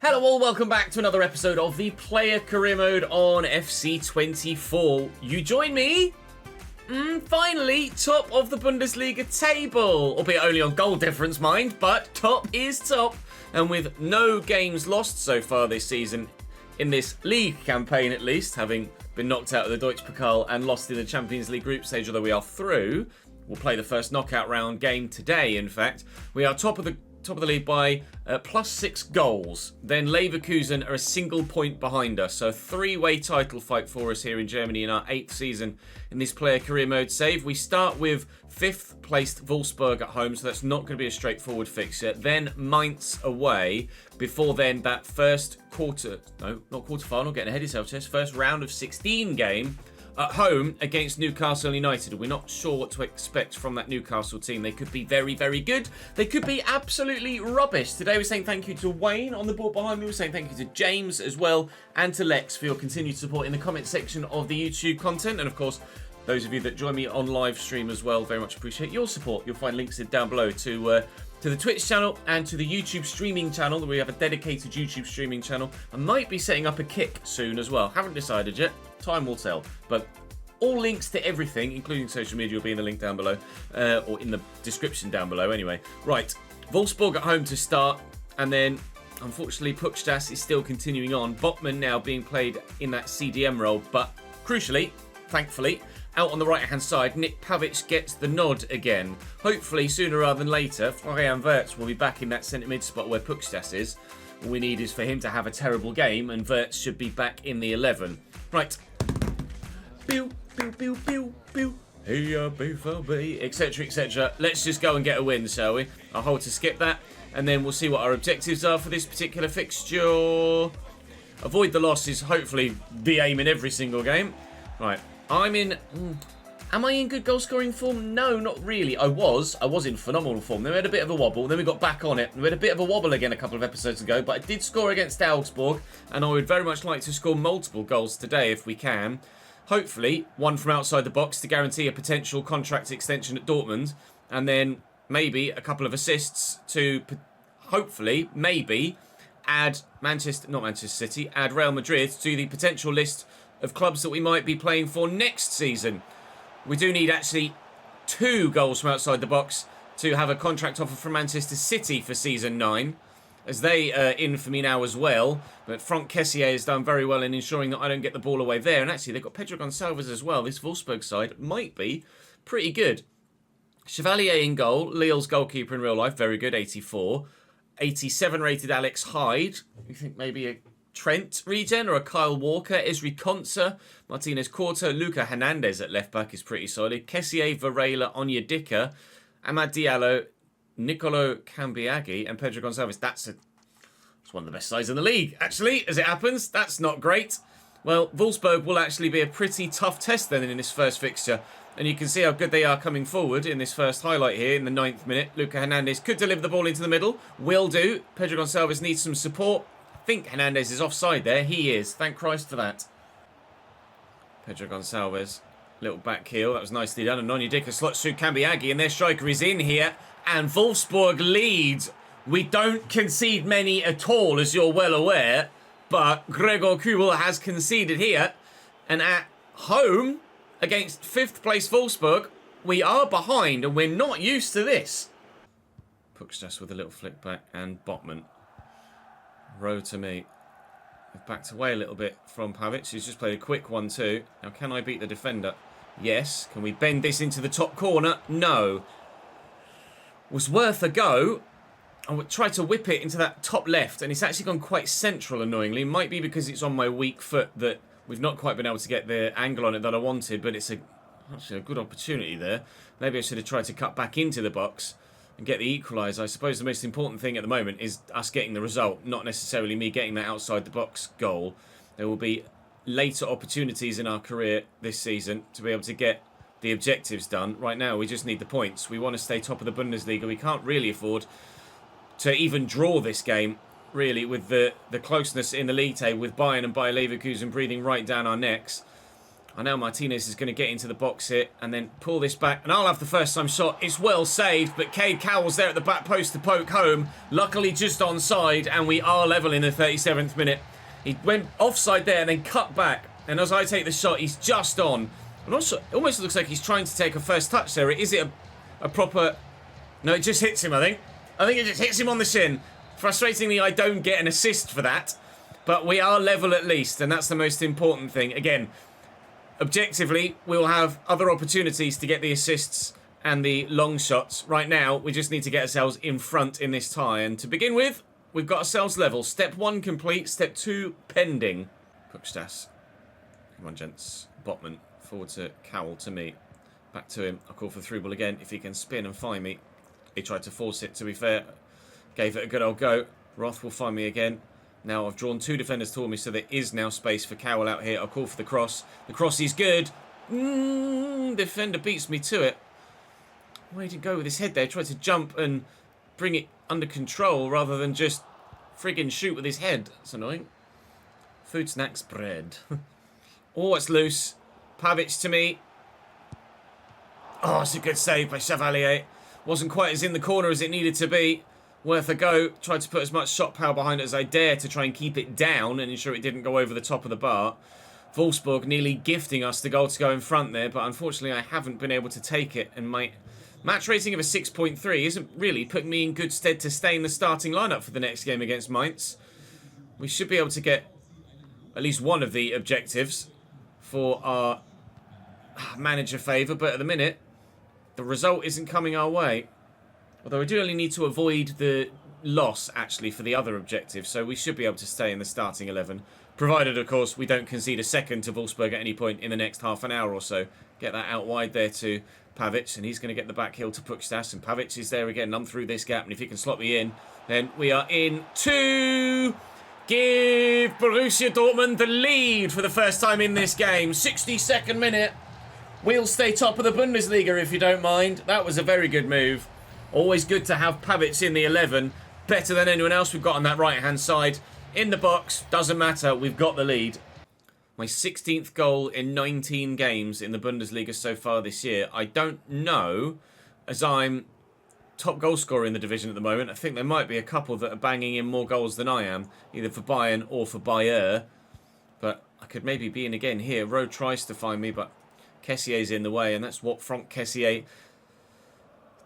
Hello all, welcome back to another episode of the Player Career Mode on FC24. You join me, finally, top of the Bundesliga table. Albeit only on goal difference, mind, but top is top. And with no games lost so far this season, in this league campaign at least, having been knocked out of the Deutsche Pokal and lost in the Champions League group stage, although we are through. We'll play the first knockout round game today, in fact. We are top of the league by plus 6 goals. Then Leverkusen are a single point behind us. So a three-way title fight for us here in Germany in our 8th season in this Player Career Mode save. We start with 5th placed Wolfsburg at home, so that's not going to be a straightforward fixture. Then Mainz away. Before then, that first quarter-final, getting ahead of yourself, Chess. First round of 16 game at home against Newcastle United. We're not sure what to expect from that Newcastle team. They could be very, very good. They could be absolutely rubbish. Today we're saying thank you to Wayne on the board behind me. We're saying thank you to James as well and to Lex for your continued support in the comment section of the YouTube content. And of course, those of you that join me on live stream as well, very much appreciate your support. You'll find links down below to the Twitch channel and to the YouTube streaming channel. We have a dedicated YouTube streaming channel. I might be setting up a Kick soon as well. Haven't decided yet. Time will tell. But all links to everything, including social media, will be in the link down below, or in the description down below anyway. Right, Wolfsburg at home to start, and then, unfortunately, Puchtas is still continuing on. Botman now being played in that CDM role, but crucially, thankfully, out on the right-hand side, Nick Pavic gets the nod again. Hopefully, sooner rather than later, Florian Wirtz will be back in that centre-mid spot where Puchtas is. All we need is for him to have a terrible game, and Wirtz should be back in the 11. Right. Pew, pew, pew, pew, pew. Hey, BVB, etc., etc. Let's just go and get a win, shall we? I'll hold to skip that, and then we'll see what our objectives are for this particular fixture. Avoid the losses, hopefully the aim in every single game. Right, I'm in... Am I in good goal-scoring form? No, not really. I was in phenomenal form. Then we had a bit of a wobble. Then we got back on it. We had a bit of a wobble again a couple of episodes ago, but I did score against Augsburg, and I would very much like to score multiple goals today if we can. Hopefully, one from outside the box to guarantee a potential contract extension at Dortmund, and then maybe a couple of assists to hopefully, maybe, add add Real Madrid to the potential list of clubs that we might be playing for next season. We do need actually 2 goals from outside the box to have a contract offer from Manchester City for season 9, as they are in for me now as well. But Franck Kessié has done very well in ensuring that I don't get the ball away there. And actually, they've got Pedro Gonçalves as well. This Wolfsburg side might be pretty good. Chevalier in goal, Lille's goalkeeper in real life, very good, 84. 87 rated Alex Hyde. You think maybe a Trent regen or a Kyle Walker, Esri Konsa, Martinez Corto, Luca Hernandez at left back is pretty solid. Kessié, Varela, Onyedika, Amad Diallo, Nicolo Cambiaghi, and Pedro Gonçalves. That's one of the best sides in the league, actually, as it happens. That's not great. Well, Wolfsburg will actually be a pretty tough test then in this first fixture. And you can see how good they are coming forward in this first highlight here in the 9th minute. Luca Hernandez could deliver the ball into the middle. Will do. Pedro Gonçalves needs some support. I think Hernandez is offside there. He is. Thank Christ for that. Pedro Gonçalves. Little back heel. That was nicely done. And Onyedika slots through Cambiaghi. And their striker is in here. And Wolfsburg leads. We don't concede many at all, as you're well aware. But Gregor Kobel has conceded here. And at home, against 5th place Wolfsburg, we are behind. And we're not used to this. Puchtas with a little flick back. And Botman. Row to me. I've backed away a little bit from Pavic, who's just played a quick 1-2. Now, can I beat the defender? Yes. Can we bend this into the top corner? No. Was worth a go. I would try to whip it into that top left, and it's actually gone quite central, annoyingly. Might be because it's on my weak foot that we've not quite been able to get the angle on it that I wanted, but it's actually a good opportunity there. Maybe I should have tried to cut back into the box and get the equaliser. I suppose the most important thing at the moment is us getting the result, not necessarily me getting that outside the box goal. There will be later opportunities in our career this season to be able to get the objectives done. Right now, we just need the points. We want to stay top of the Bundesliga. We can't really afford to even draw this game, really, with the closeness in the league table, with Bayern and Bayer Leverkusen breathing right down our necks. I know Martinez is going to get into the box here and then pull this back. And I'll have the first time shot. It's well saved, but Cade Cowell's there at the back post to poke home. Luckily just onside, and we are level in the 37th minute. He went offside there and then cut back. And as I take the shot, he's just on. And also, it almost looks like he's trying to take a first touch there. Is it a proper... No, it just hits him, I think. I think it just hits him on the shin. Frustratingly, I don't get an assist for that. But we are level at least, and that's the most important thing. Again, objectively, we'll have other opportunities to get the assists and the long shots. Right now, we just need to get ourselves in front in this tie. And to begin with, we've got ourselves level. Step 1 complete, step 2 pending. Pukstas. Come on, gents. Botman. Forward to Cowell, to me. Back to him. I'll call for through ball again if he can spin and find me. He tried to force it, to be fair. Gave it a good old go. Roth will find me again. Now I've drawn 2 defenders toward me, so there is now space for Cowell out here. I'll call for the cross. The cross is good. Defender beats me to it. Where did he go with his head there? Tried to jump and bring it under control rather than just friggin' shoot with his head. That's annoying. Food, snacks, bread. Oh, it's loose. Pavic to me. Oh, it's a good save by Chevalier. Wasn't quite as in the corner as it needed to be. Worth a go. Tried to put as much shot power behind it as I dare to try and keep it down and ensure it didn't go over the top of the bar. Wolfsburg nearly gifting us the goal to go in front there, but unfortunately I haven't been able to take it, and my match rating of a 6.3 isn't really putting me in good stead to stay in the starting lineup for the next game against Mainz. We should be able to get at least one of the objectives for our manager favour, but at the minute the result isn't coming our way. Although I do only need to avoid the loss, actually, for the other objective, so we should be able to stay in the starting 11. Provided, of course, we don't concede a second to Wolfsburg at any point in the next half an hour or so. Get that out wide there to Pavic, and he's going to get the back heel to Pukstas, and Pavic is there again, none through this gap, and if he can slot me in, then we are in to give Borussia Dortmund the lead for the first time in this game. 62nd minute. We'll stay top of the Bundesliga if you don't mind. That was a very good move. Always good to have Pavic in the 11. Better than anyone else we've got on that right-hand side. In the box. Doesn't matter. We've got the lead. My 16th goal in 19 games in the Bundesliga so far this year. I don't know, as I'm top goal scorer in the division at the moment. I think there might be a couple that are banging in more goals than I am. Either for Bayern or for Bayer. But I could maybe be in again here. Rowe tries to find me, but Kessier's in the way. And that's what Franck Kessier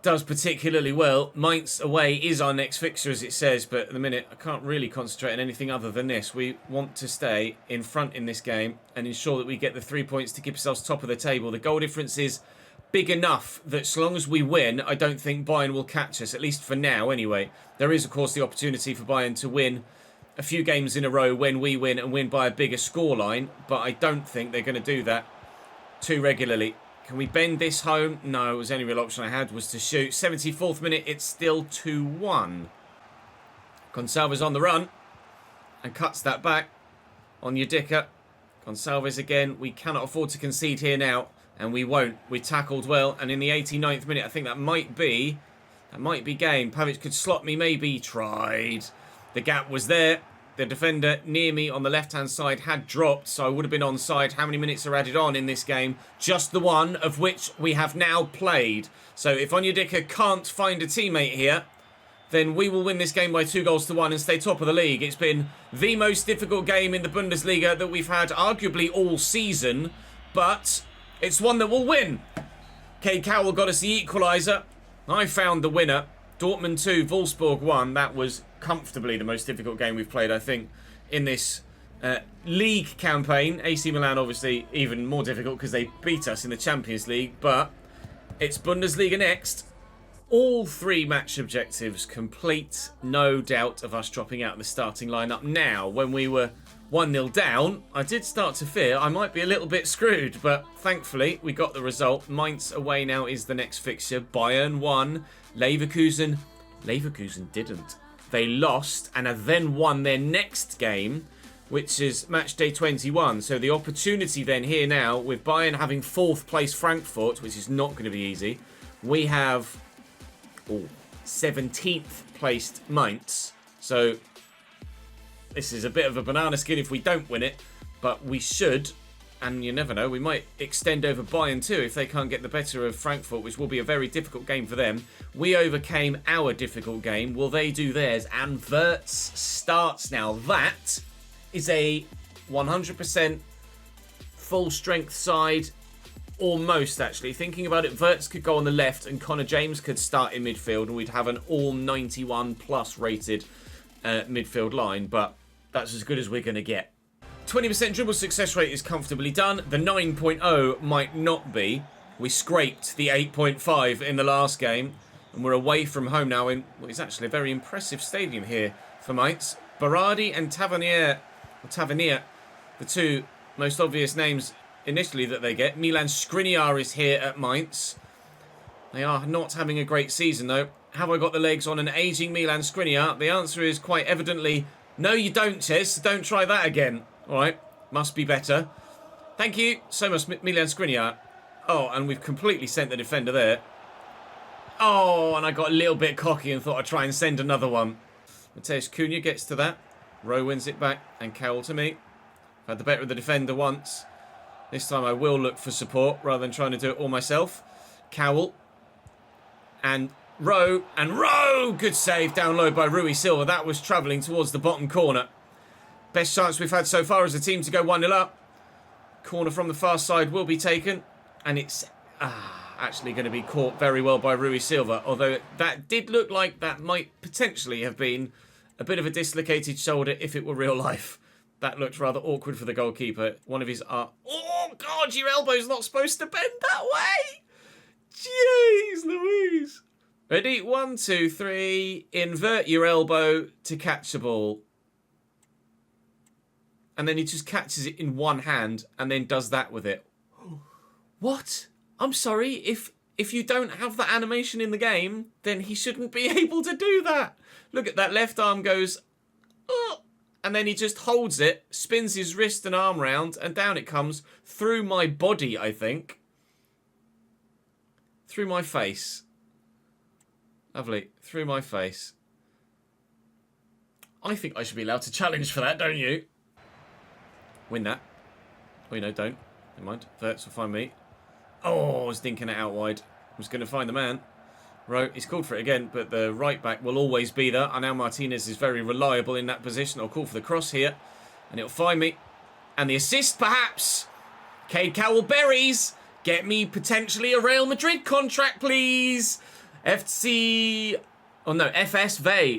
does particularly well. Mainz away is our next fixture, as it says, but at the minute I can't really concentrate on anything other than this. We want to stay in front in this game and ensure that we get the 3 points to keep ourselves top of the table. The goal difference is big enough that so long as we win, I don't think Bayern will catch us, at least for now anyway. There is, of course, the opportunity for Bayern to win a few games in a row when we win and win by a bigger scoreline, but I don't think they're going to do that too regularly. Can we bend this home? No, it was the only real option I had was to shoot. 74th minute, it's still 2-1. Gonçalves on the run and cuts that back on Yedika. Gonçalves again. We cannot afford to concede here now, and we won't. We tackled well, and in the 89th minute, I think that might be game. Pavic could slot me, maybe. He tried. The gap was there. The defender near me on the left-hand side had dropped, so I would have been onside. How many minutes are added on in this game? Just the one, of which we have now played. So if Onyedika can't find a teammate here, then we will win this game by 2-1 and stay top of the league. It's been the most difficult game in the Bundesliga that we've had arguably all season, but it's one that we'll win. Cade Cowell got us the equaliser. I found the winner. Dortmund 2, Wolfsburg 1. That was comfortably the most difficult game we've played, I think, in this league campaign. AC Milan, obviously, even more difficult because they beat us in the Champions League. But it's Bundesliga next. All 3 match objectives complete. No doubt of us dropping out of the starting lineup. Now, when we were 1-0 down, I did start to fear I might be a little bit screwed. But thankfully, we got the result. Mainz away now is the next fixture. Bayern won. Leverkusen didn't. They lost and have then won their next game, which is match day 21. So the opportunity then here now, with Bayern having 4th place Frankfurt, which is not going to be easy, we have 17th placed Mainz. So this is a bit of a banana skin if we don't win it, but we should And you never know, we might extend over Bayern too if they can't get the better of Frankfurt, which will be a very difficult game for them. We overcame our difficult game. Will they do theirs? And Wirtz starts now. That is a 100% full strength side. Almost, actually. Thinking about it, Wirtz could go on the left and Connor James could start in midfield and we'd have an all 91 plus rated midfield line, but that's as good as we're going to get. 20% dribble success rate is comfortably done. The 9.0 might not be. We scraped the 8.5 in the last game and we're away from home now in what is actually a very impressive stadium here for Mainz. Berardi and Tavernier, the two most obvious names initially that they get. Milan Skriniar is here at Mainz. They are not having a great season though. Have I got the legs on an ageing Milan Skriniar? The answer is quite evidently, no you don't, Ches. Don't try that again. Alright, must be better. Thank you so much, Milan Skriniar. Oh, and we've completely sent the defender there. Oh, and I got a little bit cocky and thought I'd try and send another one. Mateusz Cunha gets to that. Rowe wins it back, and Cowell to me. I've had the better of the defender once. This time I will look for support rather than trying to do it all myself. Cowell. And Rowe. And Rowe! Good save down low by Rui Silva. That was travelling towards the bottom corner. Best chance we've had so far as a team to go 1-0 up. Corner from the far side will be taken. And it's actually going to be caught very well by Rui Silva. Although that did look like that might potentially have been a bit of a dislocated shoulder if it were real life. That looked rather awkward for the goalkeeper. One of his... oh, God, your elbow's not supposed to bend that way. Jeez Louise. Ready? 1, 2, 3. Invert your elbow to catch the ball. And then he just catches it in one hand and then does that with it. What? I'm sorry, if you don't have the animation in the game, then he shouldn't be able to do that. Look at that, left arm goes, and then he just holds it, spins his wrist and arm round, and down it comes through my body, I think. Through my face. Lovely, through my face. I think I should be allowed to challenge for that, don't you? Win that. Oh, no, don't. Never mind. Wirtz will find me. Oh, I was dinking it out wide. I was going to find the man. Rowe, he's called for it again, but the right back will always be there. I know Martinez is very reliable in that position. I'll call for the cross here, and it'll find me. And the assist, perhaps. Cade Cowell berries. Get me potentially a Real Madrid contract, please. FSV.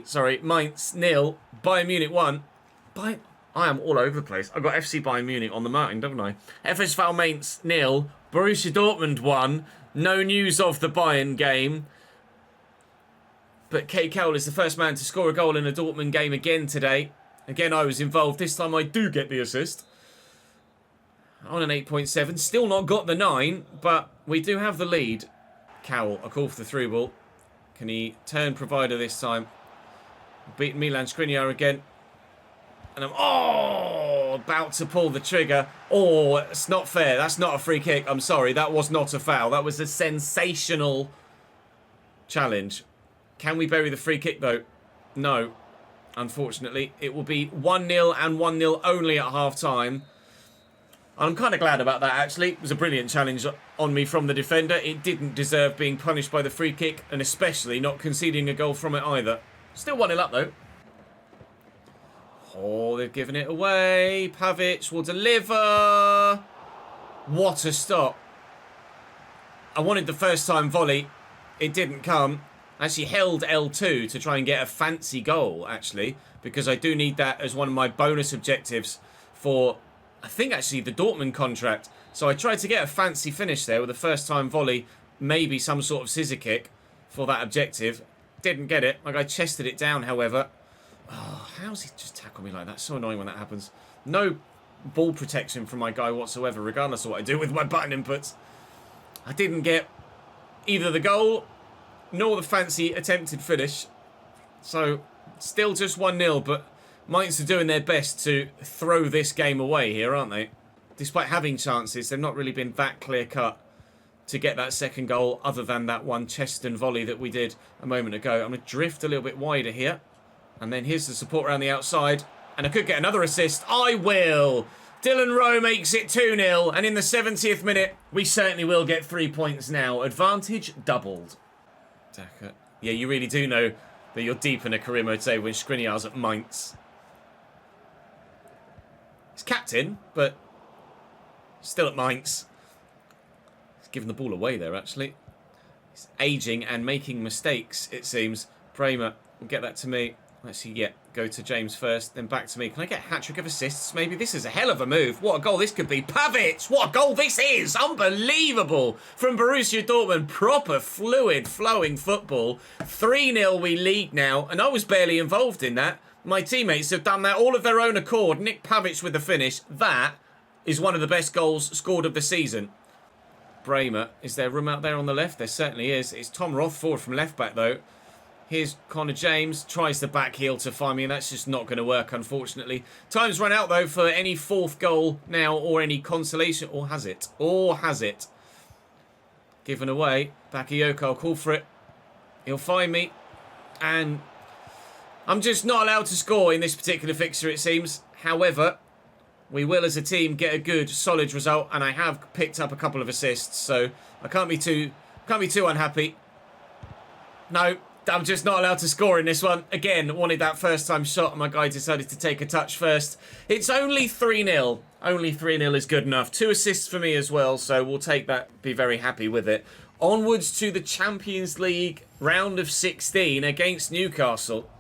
Sorry, Mainz 0. Bayern Munich 1. I am all over the place. I've got FC Bayern Munich on the mountain, don't I? FSV Mainz 0. Borussia Dortmund 1. No news of the Bayern game. But Cade Cowell is the first man to score a goal in a Dortmund game again today. Again, I was involved. This time I do get the assist. On an 8.7. Still not got the 9, but we do have the lead. Cowell, a call for the through ball. Can he turn provider this time? Beat Milan Skriniar again. And I'm, about to pull the trigger. Oh, it's not fair. That's not a free kick. I'm sorry. That was not a foul. That was a sensational challenge. Can we bury the free kick, though? No. Unfortunately. It will be 1-0 and 1-0 only at half-time. I'm kind of glad about that, actually. It was a brilliant challenge on me from the defender. It didn't deserve being punished by the free kick, and especially not conceding a goal from it either. Still 1-0 up, though. Oh, they've given it away. Pavic will deliver. What a stop. I wanted the first time volley. It didn't come. I actually held L2 to try and get a fancy goal, actually, because I do need that as one of my bonus objectives for, I think, actually, the Dortmund contract. So I tried to get a fancy finish there with a first time volley, maybe some sort of scissor kick for that objective. Didn't get it. My guy chested it down, however. Oh, how's he just tackle me like that? So annoying when that happens. No ball protection from my guy whatsoever, regardless of what I do with my button inputs. I didn't get either the goal nor the fancy attempted finish. So, still just 1-0, but Mainz are doing their best to throw this game away here, aren't they? Despite having chances, they've not really been that clear-cut to get that second goal, other than that one chest and volley that we did a moment ago. I'm going to drift a little bit wider here. And then here's the support around the outside. And I could get another assist. I will! Dylan Rowe makes it 2-0, and in the 70th minute, we certainly will get 3 points now. Advantage doubled. Daka. Yeah, you really do know that you're deep in a career mode today when Skriniar's at Mainz. He's captain, but still at Mainz. He's given the ball away there, actually. He's ageing and making mistakes, it seems. Bremer will get that to me. Let's see, yeah, go to James first, then back to me. Can I get a hat-trick of assists, maybe? This is a hell of a move. What a goal this could be. Pavic! What a goal this is! Unbelievable! From Borussia Dortmund, proper, fluid, flowing football. 3-0 we lead now, and I was barely involved in that. My teammates have done that all of their own accord. Nick Pavic with the finish. That is one of the best goals scored of the season. Bremer, is there room out there on the left? There certainly is. It's Tom Roth forward from left-back, though. Here's Connor James, tries the back heel to find me, and that's just not going to work, unfortunately. Time's run out, though, for any fourth goal now, or any consolation. Or has it? Or has it? Given away. Bakayoko, I'll call for it. He'll find me. And I'm just not allowed to score in this particular fixture, it seems. However, we will, as a team, get a good, solid result, and I have picked up a couple of assists, so I can't be too unhappy. No. I'm just not allowed to score in this one. Again, wanted that first time shot and my guy decided to take a touch first. It's only 3-0. Only 3-0 is good enough. 2 assists for me as well, so we'll take that, be very happy with it. Onwards to the Champions League round of 16 against Newcastle.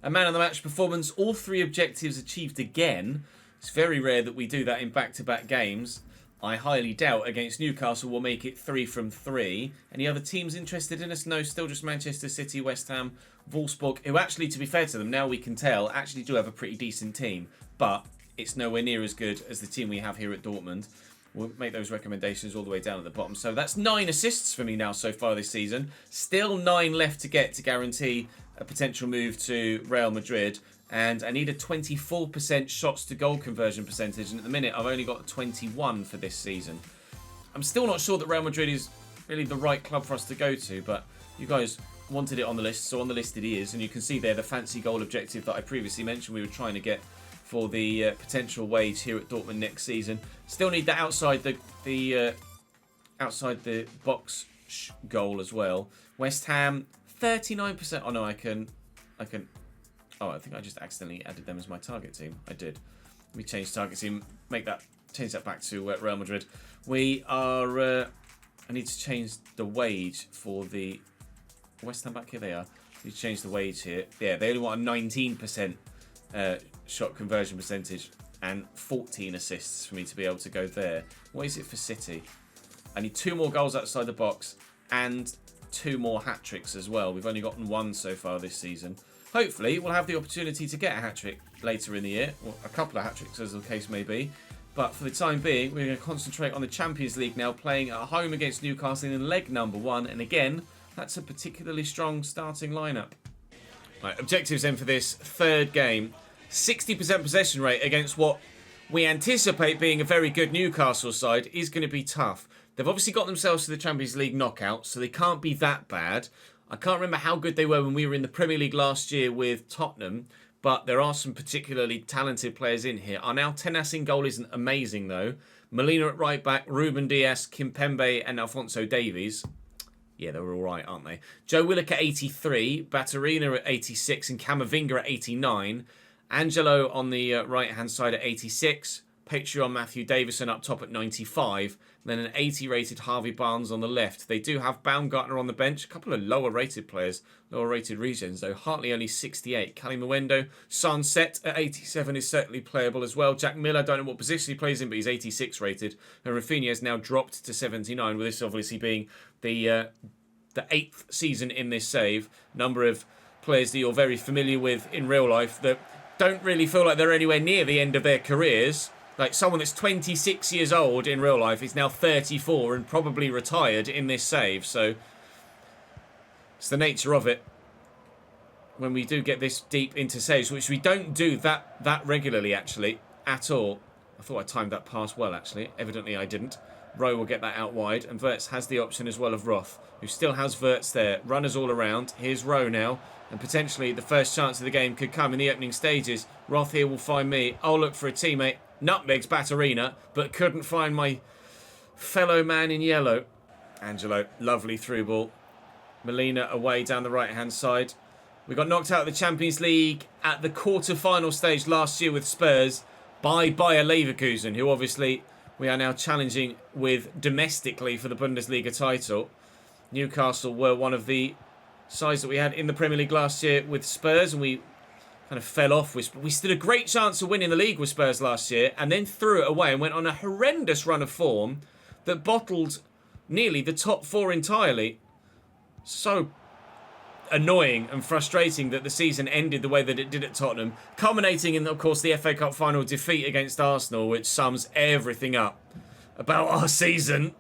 A man of the match performance, all 3 objectives achieved again. It's very rare that we do that in back-to-back games. I highly doubt against Newcastle we'll make it 3 from 3. Any other teams interested in us? No, still just Manchester City, West Ham, Wolfsburg, who actually, to be fair to them, now we can tell, actually do have a pretty decent team. But it's nowhere near as good as the team we have here at Dortmund. We'll make those recommendations all the way down at the bottom. So that's 9 assists for me now so far this season. Still 9 left to get to guarantee a potential move to Real Madrid. And I need a 24% shots to goal conversion percentage. And at the minute, I've only got 21 for this season. I'm still not sure that Real Madrid is really the right club for us to go to. But you guys wanted it on the list. So on the list it is. And you can see there the fancy goal objective that I previously mentioned we were trying to get for the potential wage here at Dortmund next season. Still need that outside the box goal as well. West Ham, 39%. Oh no, I can... Oh, I think I just accidentally added them as my target team. I did. Let me change target team. Change that back to Real Madrid. We are... I need to change the wage for the... West Ham back here, they are. I need to change the wage here. Yeah, they only want a 19% shot conversion percentage and 14 assists for me to be able to go there. What is it for City? I need 2 more goals outside the box and 2 more hat-tricks as well. We've only gotten 1 so far this season. Hopefully, we'll have the opportunity to get a hat-trick later in the year. Or a couple of hat-tricks, as the case may be. But for the time being, we're going to concentrate on the Champions League now, playing at home against Newcastle in leg number 1. And again, that's a particularly strong starting lineup. Right, objectives then for this third game. 60% possession rate against what we anticipate being a very good Newcastle side is going to be tough. They've obviously got themselves to the Champions League knockout, so they can't be that bad. I can't remember how good they were when we were in the Premier League last year with Tottenham, but there are some particularly talented players in here. Our now Tenas in goal isn't amazing, though. Molina at right back, Ruben Dias, Kimpembe and Alphonso Davies. Yeah, they were all right, aren't they? Joe Willock at 83, Baturina at 86 and Camavinga at 89. Angelo on the right-hand side at 86. Patreon Matthew Davison up top at 95. Then an 80 rated Harvey Barnes on the left. They do have Baumgartner on the bench. A couple of lower rated players. Lower rated regions though. Hartley only 68. Cali Mwendo. Sunset at 87 is certainly playable as well. Jack Miller, don't know what position he plays in, but he's 86 rated. And Rafinha has now dropped to 79, with this obviously being the 8th season in this save. Number of players that you're very familiar with in real life that don't really feel like they're anywhere near the end of their careers. Like someone that's 26 years old in real life is now 34 and probably retired in this save. So it's the nature of it when we do get this deep into saves, which we don't do that regularly actually at all. I thought I timed that pass well actually. Evidently I didn't. Rowe will get that out wide, and Wirtz has the option as well of Roth, who still has Wirtz there. Runners all around. Here's Rowe now, and potentially the first chance of the game could come in the opening stages. Roth here will find me. I'll look for a teammate. nutmegs Batterina, but couldn't find my fellow man in yellow. Angelo, lovely through ball. Molina away down the right-hand side. We got knocked out of the Champions League at the quarter-final stage last year with Spurs by Bayer Leverkusen, who obviously we are now challenging with domestically for the Bundesliga title. Newcastle were one of the sides that we had in the Premier League last year with Spurs, and we kind of fell off. We stood a great chance of winning the league with Spurs last year, and then threw it away and went on a horrendous run of form that bottled nearly the top four entirely. So annoying and frustrating that the season ended the way that it did at Tottenham, culminating in, of course, the FA Cup final defeat against Arsenal, which sums everything up about our season.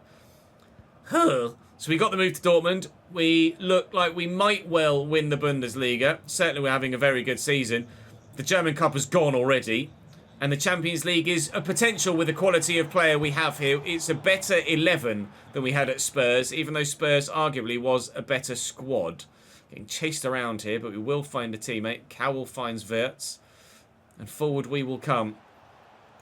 So we got the move to Dortmund. We look like we might well win the Bundesliga. Certainly we're having a very good season. The German Cup has gone already. And the Champions League is a potential with the quality of player we have here. It's a better 11 than we had at Spurs, even though Spurs arguably was a better squad. Getting chased around here, but we will find a teammate. Cowell finds Wirtz. And forward we will come.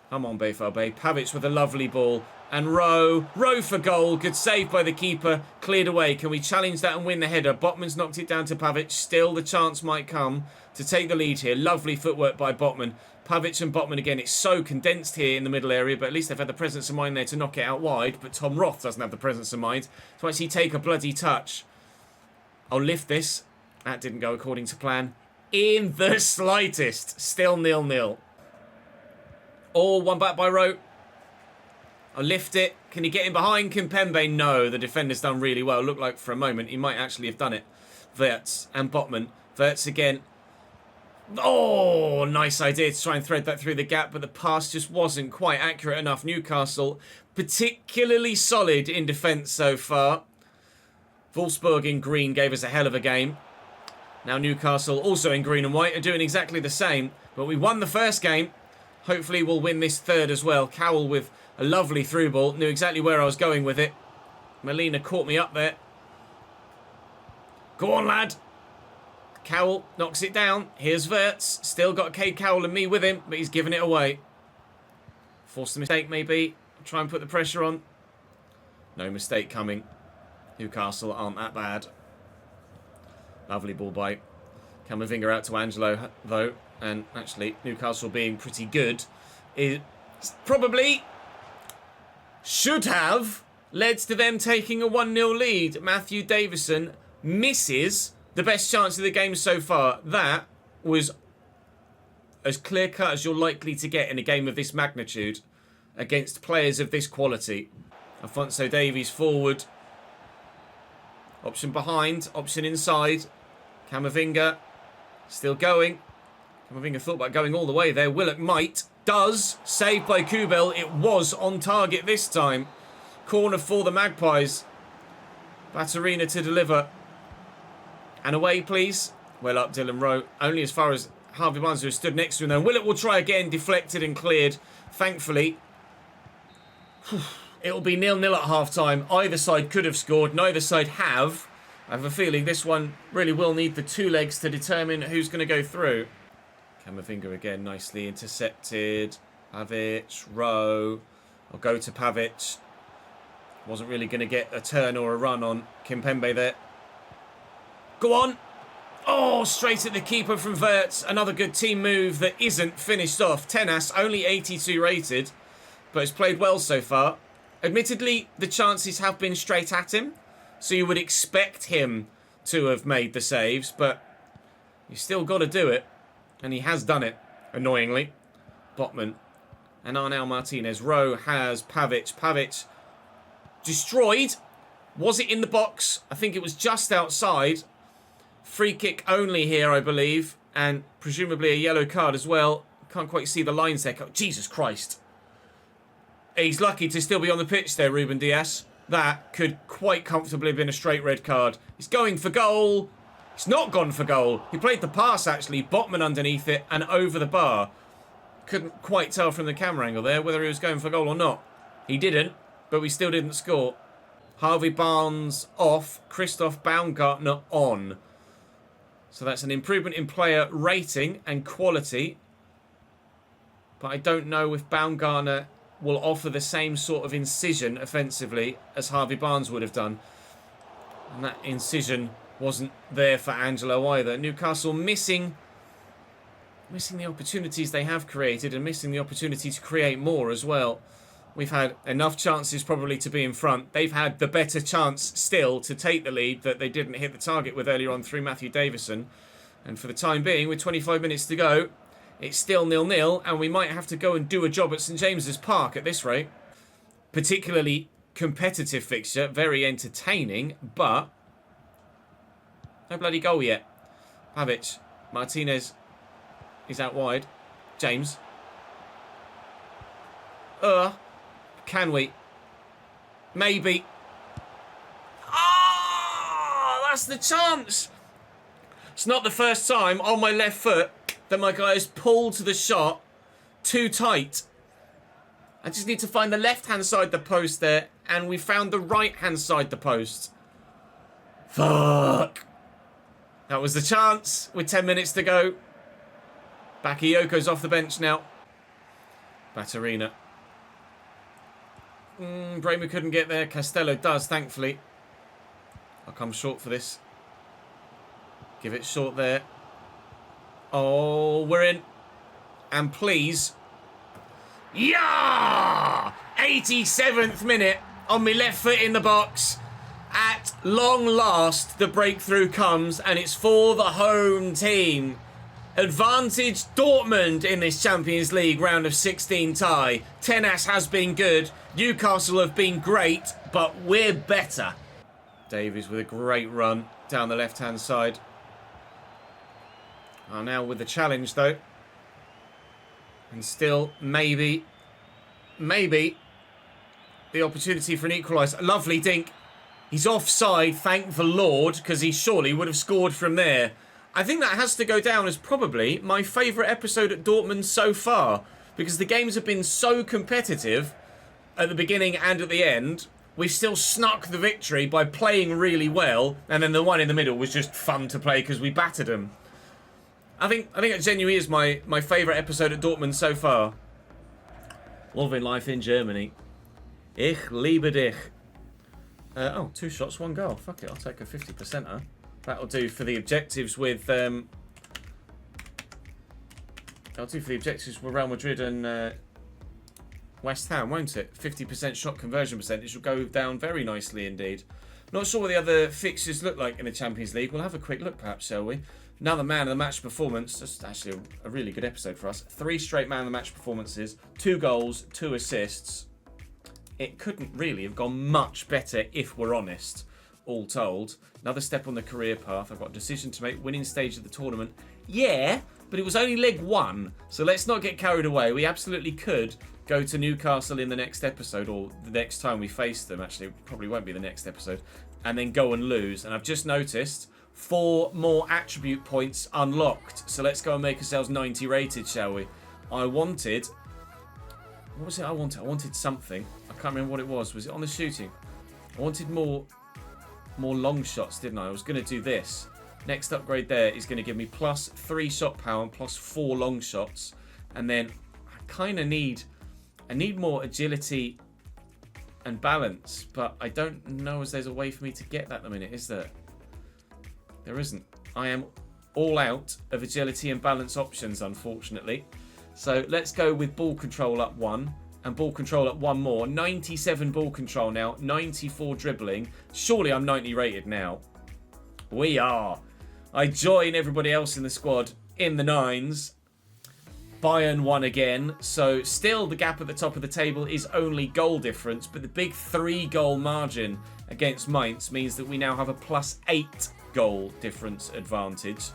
Come on, Bayfalbe. Pavic with a lovely ball. And Rowe for goal. Good save by the keeper. Cleared away. Can we challenge that and win the header? Botman's knocked it down to Pavic. Still the chance might come to take the lead here. Lovely footwork by Botman. Pavic and Botman again. It's so condensed here in the middle area, but at least they've had the presence of mind there to knock it out wide. But Tom Roth doesn't have the presence of mind to actually take a bloody touch. I'll lift this. That didn't go according to plan. In the slightest. Still 0-0. All one back by Rowe. I'll lift it. Can he get in behind Kimpembe? No, the defender's done really well. Looked like for a moment he might actually have done it. Wirtz and Botman. Wirtz again. Oh, nice idea to try and thread that through the gap, but the pass just wasn't quite accurate enough. Newcastle, particularly solid in defence so far. Wolfsburg in green gave us a hell of a game. Now Newcastle, also in green and white, are doing exactly the same. But we won the first game. Hopefully we'll win this third as well. Cowell with a lovely through ball. Knew exactly where I was going with it. Molina caught me up there. Go on, lad. Cowell knocks it down. Here's Wirtz. Still got Cade Cowell and me with him, but he's given it away. Forced a mistake, maybe. Try and put the pressure on. No mistake coming. Newcastle aren't that bad. Lovely ball by Camavinga out to Angelo, though. And actually, Newcastle being pretty good, it probably should have led to them taking a 1-0 lead. Matthew Davison misses the best chance of the game so far. That was as clear-cut as you're likely to get in a game of this magnitude against players of this quality. Alphonso Davies forward. Option behind, option inside. Camavinga still going. Camavinga thought about going all the way there. Willock might. Does. Saved by Kubel. It was on target this time. Corner for the Magpies. Batterina to deliver. And away, please. Well up, Dylan Rowe. Only as far as Harvey Barnes, who stood next to him there. Willock will try again. Deflected and cleared. Thankfully. It'll be 0-0 at half-time. Either side could have scored. Neither side have. I have a feeling this one really will need the two legs to determine who's going to go through. Camavinga again, nicely intercepted. Pavic, Rowe. I'll go to Pavic. Wasn't really going to get a turn or a run on Kimpembe there. Go on. Oh, straight at the keeper from Wirtz. Another good team move that isn't finished off. Tenas, only 82 rated, but has played well so far. Admittedly, the chances have been straight at him, so you would expect him to have made the saves, but you still got to do it, and he has done it, annoyingly. Botman and Arnel Martinez. Rowe has Pavic. Pavic destroyed. Was it in the box? I think it was just outside. Free kick only here, I believe, and presumably a yellow card as well. Can't quite see the lines there. Oh, Jesus Christ. He's lucky to still be on the pitch there, Ruben Dias. That could quite comfortably have been a straight red card. He's going for goal. He's not gone for goal. He played the pass, actually. Botman underneath it and over the bar. Couldn't quite tell from the camera angle there whether he was going for goal or not. He didn't, but we still didn't score. Harvey Barnes off. Christoph Baumgartner on. So that's an improvement in player rating and quality. But I don't know if Baumgartner will offer the same sort of incision offensively as Harvey Barnes would have done. And that incision wasn't there for Angelo either. Newcastle missing the opportunities they have created and missing the opportunity to create more as well. We've had enough chances probably to be in front. They've had the better chance still to take the lead that they didn't hit the target with earlier on through Matthew Davison. And for the time being, with 25 minutes to go, it's still 0-0, and we might have to go and do a job at St James's Park at this rate. Particularly competitive fixture, very entertaining, but no bloody goal yet. Pavic, Martinez is out wide. James. Can we? Maybe. Oh, that's the chance. It's not the first time on my left foot that my guy has pulled the shot too tight. I just need to find the left-hand side of the post there, and we found the right-hand side of the post. Fuck. That was the chance with 10 minutes to go. Bakayoko's off the bench now. Batarina. Bremer couldn't get there. Castello does, thankfully. I'll come short for this. Give it short there. Oh, we're in. And please. Yeah! 87th minute on my left foot in the box. At long last, the breakthrough comes, and it's for the home team. Advantage Dortmund in this Champions League round of 16 tie. Tenas has been good. Newcastle have been great, but we're better. Davies with a great run down the left-hand side. Oh, now with the challenge, though. And still, maybe, the opportunity for an equaliser. Lovely dink. He's offside, thank the Lord, because he surely would have scored from there. I think that has to go down as probably my favourite episode at Dortmund so far, because the games have been so competitive at the beginning and at the end. We still snuck the victory by playing really well, and then the one in the middle was just fun to play because we battered them. I think it genuinely is my favourite episode at Dortmund so far. Loving life in Germany. Ich liebe dich. 2 shots, 1 goal. Fuck it, I'll take a 50%er. That'll do for the objectives with Real Madrid and West Ham, won't it? 50% shot conversion percentage will go down very nicely indeed. Not sure what the other fixtures look like in the Champions League. We'll have a quick look perhaps, shall we? Another man of the match performance. That's actually a really good episode for us. 3 straight man of the match performances. 2 goals, 2 assists. It couldn't really have gone much better if we're honest, all told. Another step on the career path. I've got a decision to make. Winning stage of the tournament. Yeah, but it was only leg 1. So let's not get carried away. We absolutely could go to Newcastle in the next episode, or the next time we face them. Actually, it probably won't be the next episode. And then go and lose. And I've just noticed 4 more attribute points unlocked. So let's go and make ourselves 90 rated, shall we? I wanted... What was it I wanted? I wanted something. I can't remember what it was. Was it on the shooting? I wanted more long shots, didn't I? I was going to do this. Next upgrade there is going to give me plus 3 shot power and plus 4 long shots. And then I kind of need... I need more agility and balance, but I don't know if there's a way for me to get that at the minute, is there? There isn't. I am all out of agility and balance options, unfortunately. So let's go with ball control up 1 and ball control up 1 more. 97 ball control now, 94 dribbling. Surely I'm 90 rated now. We are. I join everybody else in the squad in the 9s. Bayern won again, so still the gap at the top of the table is only goal difference, but the big 3-goal margin against Mainz means that we now have a plus 8 goal difference advantage.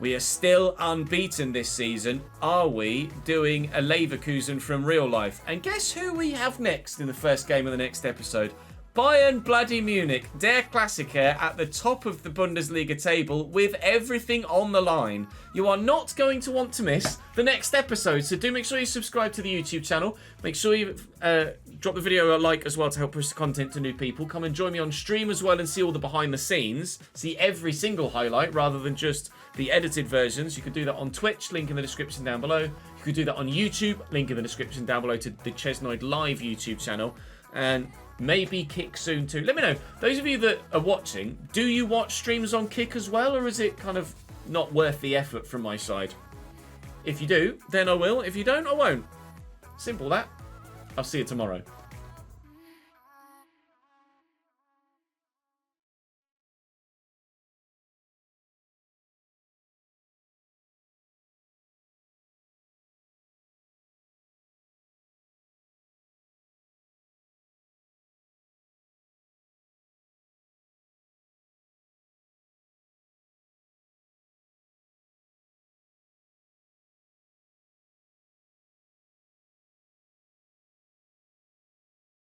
We are still unbeaten this season. Are we doing a Leverkusen from real life? And guess who we have next in the first game of the next episode? Bayern bloody Munich, der Klassiker, at the top of the Bundesliga table with everything on the line. You are not going to want to miss the next episode, so do make sure you subscribe to the YouTube channel. Make sure you drop the video a like as well to help push the content to new people. Come and join me on stream as well and see all the behind the scenes. See every single highlight rather than just the edited versions. You can do that on Twitch, link in the description down below. You could do that on YouTube. Link in the description down below to the Chesnoid Live YouTube channel. And maybe Kick soon too. Let me know. Those of you that are watching, do you watch streams on Kick as well? Or is it kind of not worth the effort from my side? If you do, then I will. If you don't, I won't. Simple that. I'll see you tomorrow.